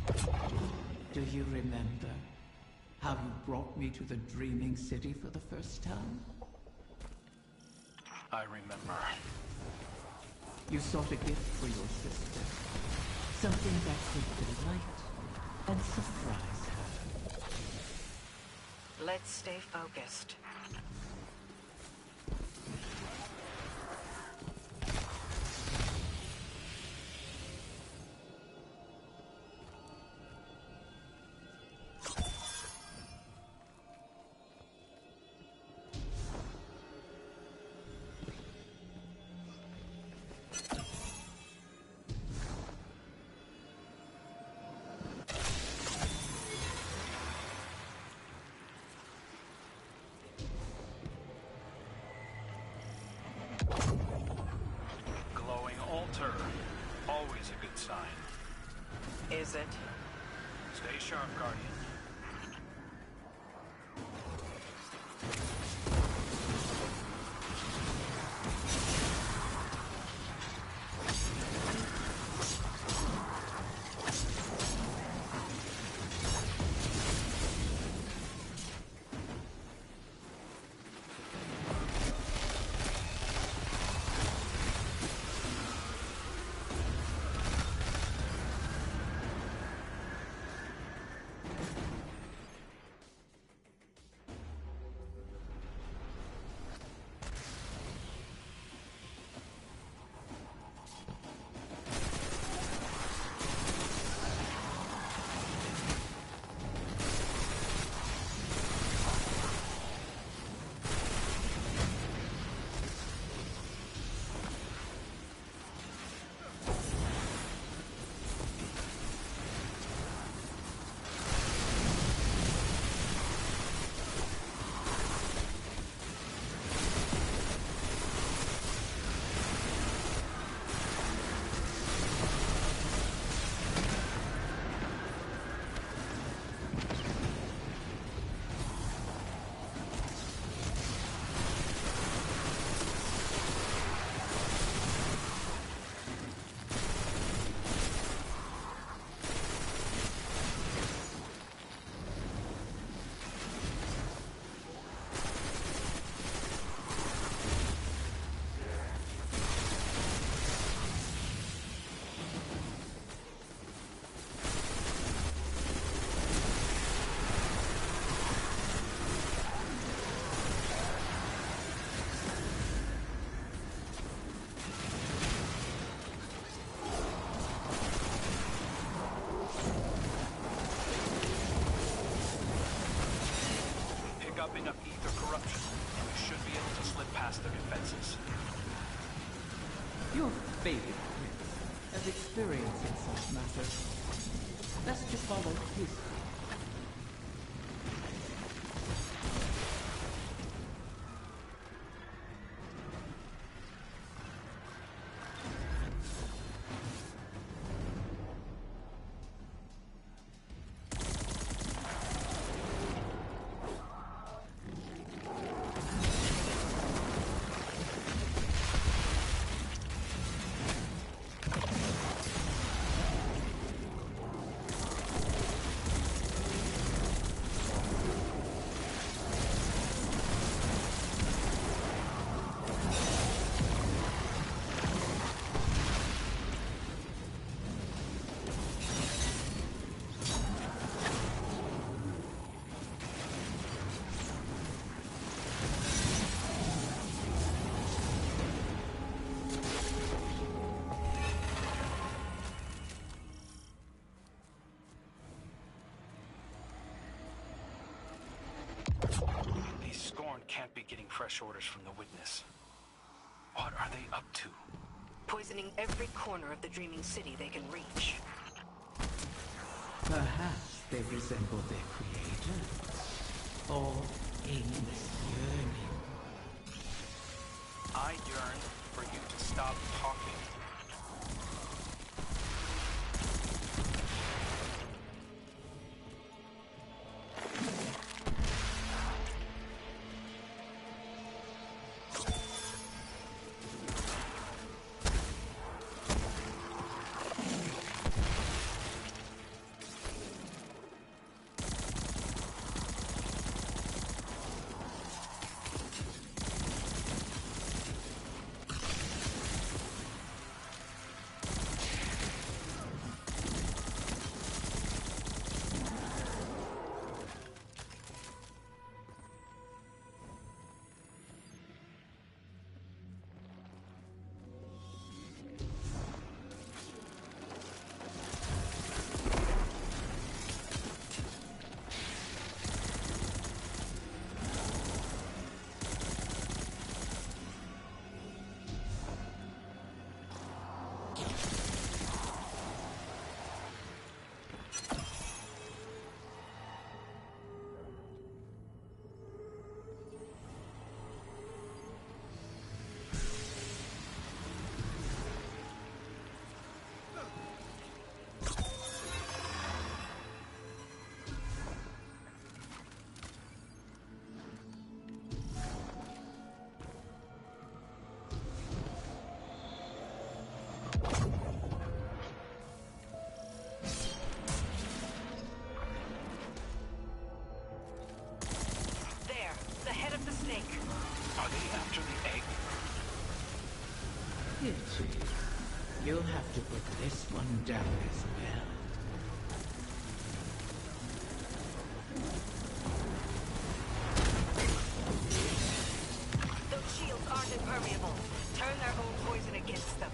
Do you remember how you brought me to the Dreaming City for the first time? I remember. You sought a gift for your sister. Something that could delight and surprise her. Let's stay focused. Always a good sign. Is it? Stay sharp, Guardian. Up enough ether corruption, and we should be able to slip past their defenses. Your favorite prince has experience in such matters. Best to follow his lead. Can't be getting fresh orders from the witness. What are they up to? Poisoning every corner of the Dreaming City they can reach. Perhaps they resemble their creators, or aimless yearning. I yearn for you to stop talking. Pity. You'll have to put this one down as well. Those shields aren't impermeable. Turn their own poison against them.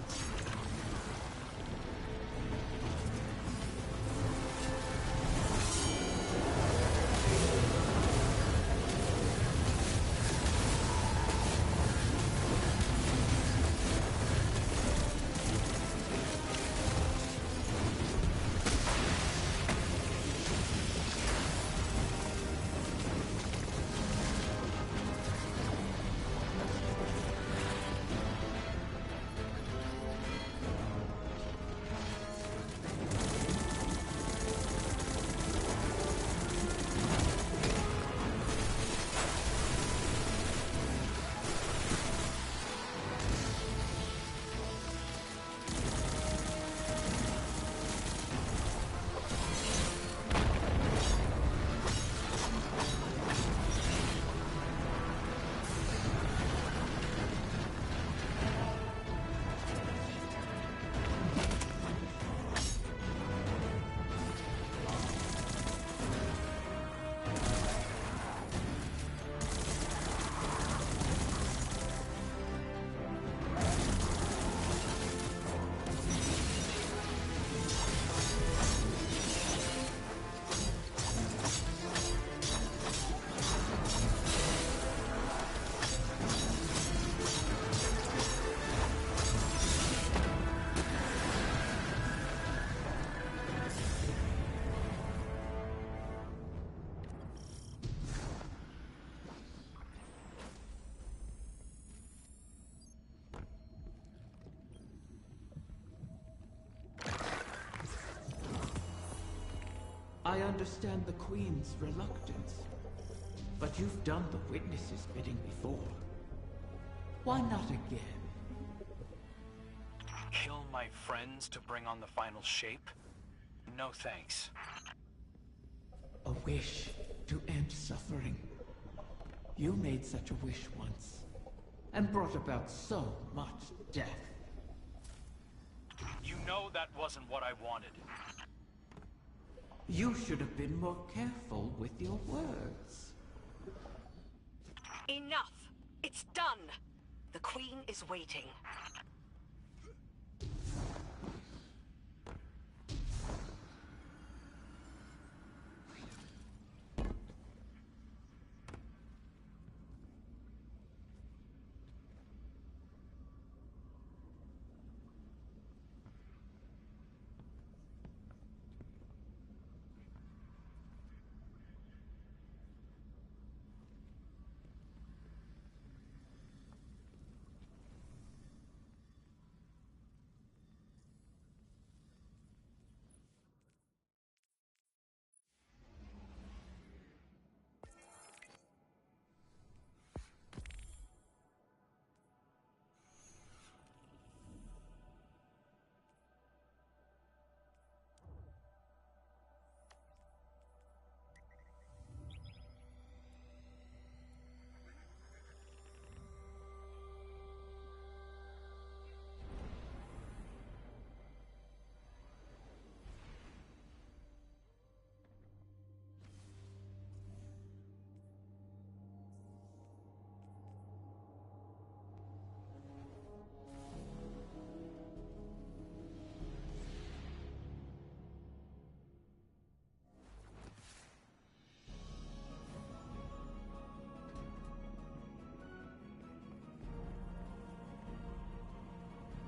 I understand the Queen's reluctance, but you've done the witness's bidding before. Why not again? Kill my friends to bring on the final shape? No thanks. A wish to end suffering. You made such a wish once, and brought about so much death. You know that wasn't what I wanted. You should have been more careful with your words. Enough! It's done! The Queen is waiting.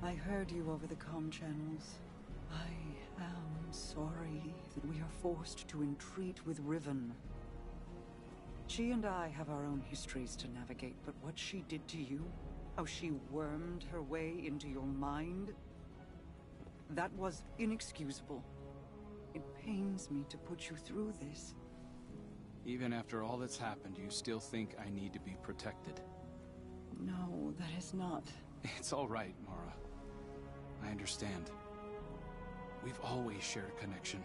I heard you over the comm channels. I am sorry that we are forced to entreat with Riven. She and I have our own histories to navigate, but what she did to you, how she wormed her way into your mind, that was inexcusable. It pains me to put you through this. Even after all that's happened, you still think I need to be protected? No, that is not. It's all right, Mara. I understand. We've always shared a connection.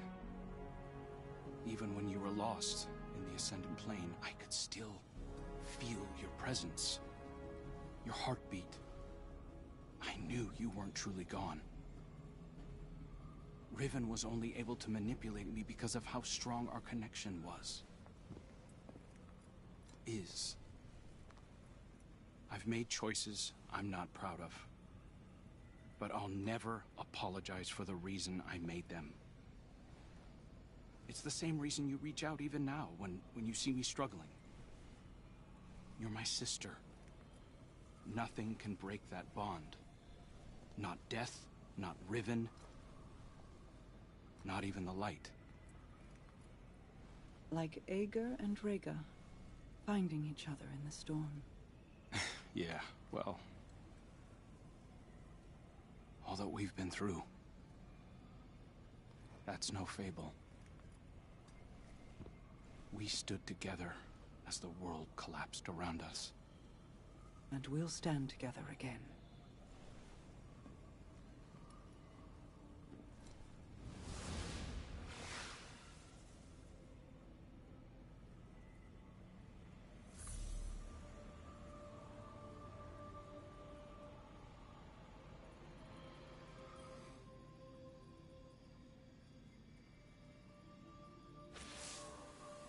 Even when you were lost in the Ascendant Plane, I could still feel your presence. Your heartbeat. I knew you weren't truly gone. Riven was only able to manipulate me because of how strong our connection was. I've made choices I'm not proud of. But I'll never apologize for the reason I made them. It's the same reason you reach out even now, when you see me struggling. You're my sister. Nothing can break that bond. Not death, not Riven, not even the light. Like Ager and Rhaegar, finding each other in the storm. Yeah, well... all that we've been through. That's no fable. We stood together as the world collapsed around us. And we'll stand together again.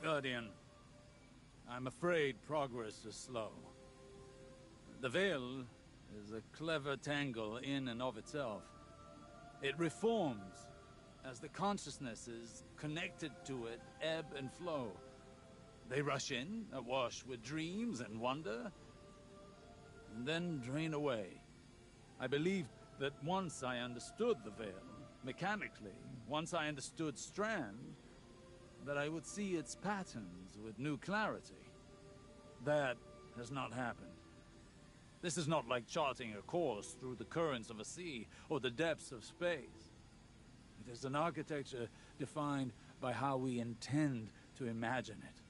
Guardian, I'm afraid progress is slow. The Veil is a clever tangle in and of itself. It reforms as the consciousnesses connected to it ebb and flow. They rush in, awash with dreams and wonder, and then drain away. I believed that once I understood the Veil, mechanically, once I understood Strand, that I would see its patterns with new clarity. That has not happened. This is not like charting a course through the currents of a sea or the depths of space. It is an architecture defined by how we intend to imagine it.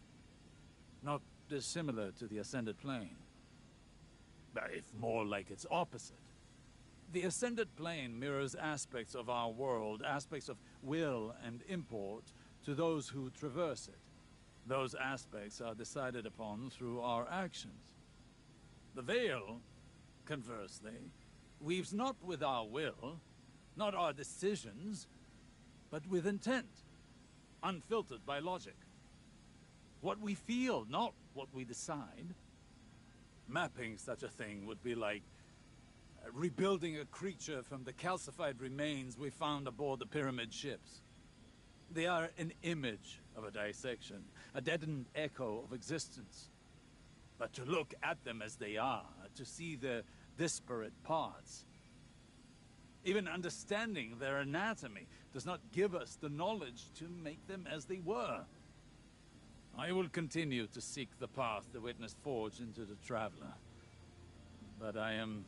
Not dissimilar to the Ascended Plane, but if more like its opposite. The Ascended Plane mirrors aspects of our world, aspects of will and import, to those who traverse it. Those aspects are decided upon through our actions. The Veil, conversely, weaves not with our will, not our decisions, but with intent, unfiltered by logic. What we feel, not what we decide. Mapping such a thing would be like rebuilding a creature from the calcified remains we found aboard the pyramid ships. They are an image of a dissection, a deadened echo of existence. But to look at them as they are, to see their disparate parts, even understanding their anatomy, does not give us the knowledge to make them as they were. I will continue to seek the path the Witness forged into the Traveler. But I am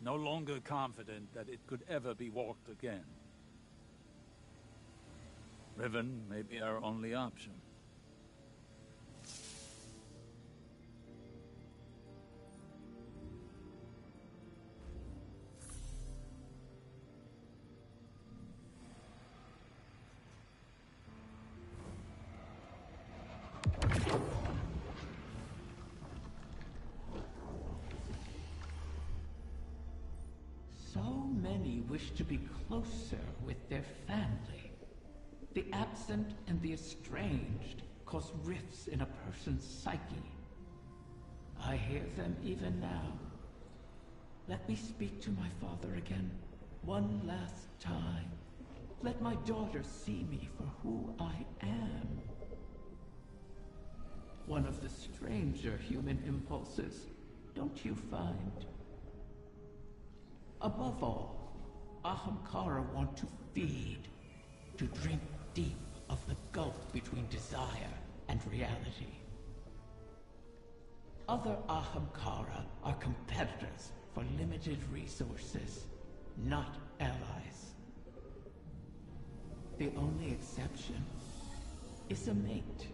no longer confident that it could ever be walked again. Riven may be our only option. So many wish to be closer with their family. The absent and the estranged cause rifts in a person's psyche. I hear them even now. Let me speak to my father again, one last time. Let my daughter see me for who I am. One of the stranger human impulses, don't you find? Above all, Ahamkara want to feed, to drink deep of the gulf between desire and reality. Other Ahamkara are competitors for limited resources, not allies. The only exception is a mate.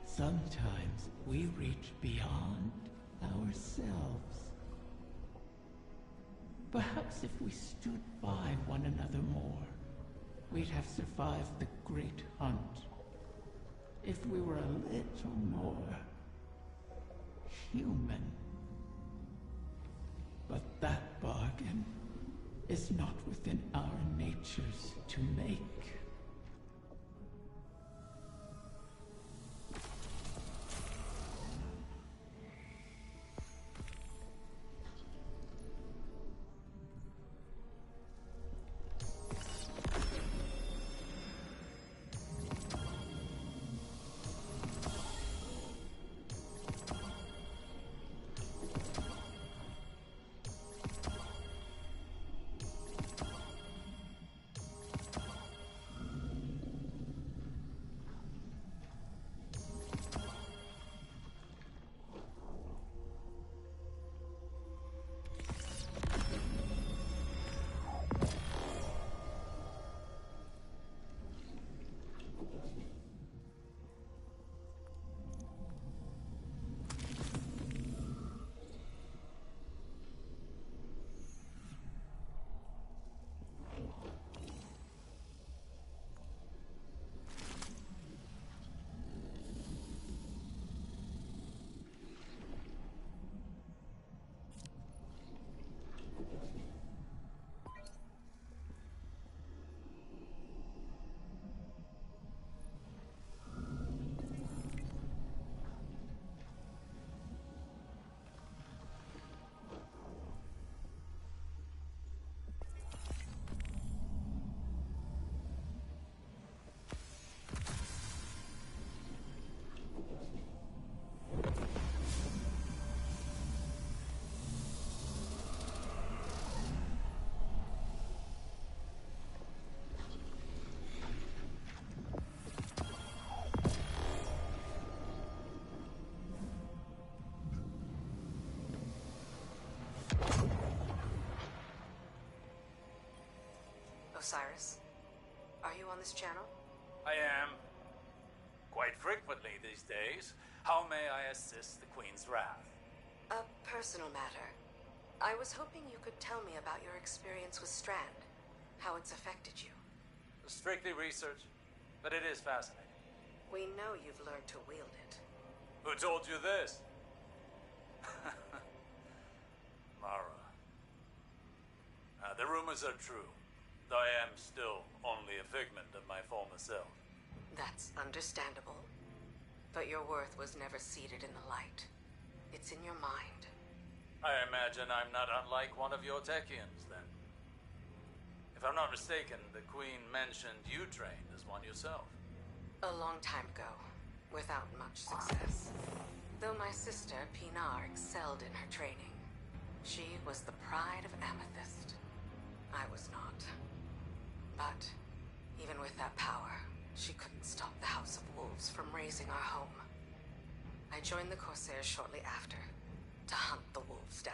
Sometimes we reach beyond ourselves. Perhaps if we stood by one another more, we'd have survived the great hunt. If we were a little more human. But that bargain is not within our natures to make. Osiris, are you on this channel? I am. Quite frequently these days. How may I assist the Queen's wrath? A personal matter. I was hoping you could tell me about your experience with Strand, how it's affected you. Strictly research, but it is fascinating. We know you've learned to wield it. Who told you this? Mara. The rumors are true, though I am still only a figment of my former self. That's understandable. But your worth was never seated in the light. It's in your mind. I imagine I'm not unlike one of your Techians, then. If I'm not mistaken, the Queen mentioned you trained as one yourself. A long time ago, without much success. Though my sister, Pinar, excelled in her training. She was the pride of Amethyst. I was not. But, even with that power, she couldn't stop the House of Wolves from razing our home. I joined the Corsairs shortly after, to hunt the wolves down.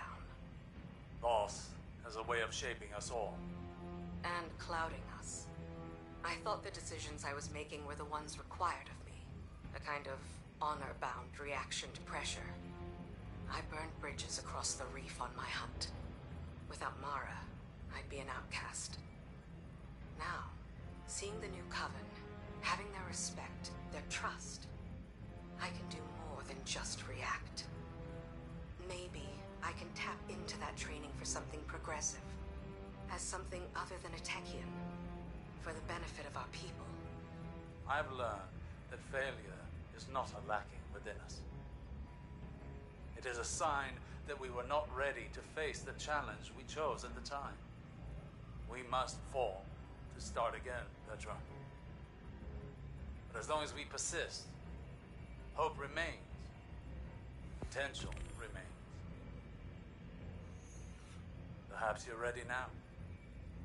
Loss has a way of shaping us all. And clouding us. I thought the decisions I was making were the ones required of me. A kind of honor-bound reaction to pressure. I burned bridges across the reef on my hunt. Without Mara, I'd be an outcast. Now, seeing the new coven, having their respect, their trust, I can do more than just react. Maybe I can tap into that training for something progressive, as something other than a Techian, for the benefit of our people. I've learned that failure is not a lacking within us. It is a sign that we were not ready to face the challenge we chose at the time. We must fall to start again, Petra. But as long as we persist, hope remains. Potential remains. Perhaps you're ready now.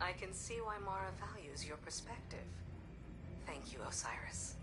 I can see why Mara values your perspective. Thank you, Osiris.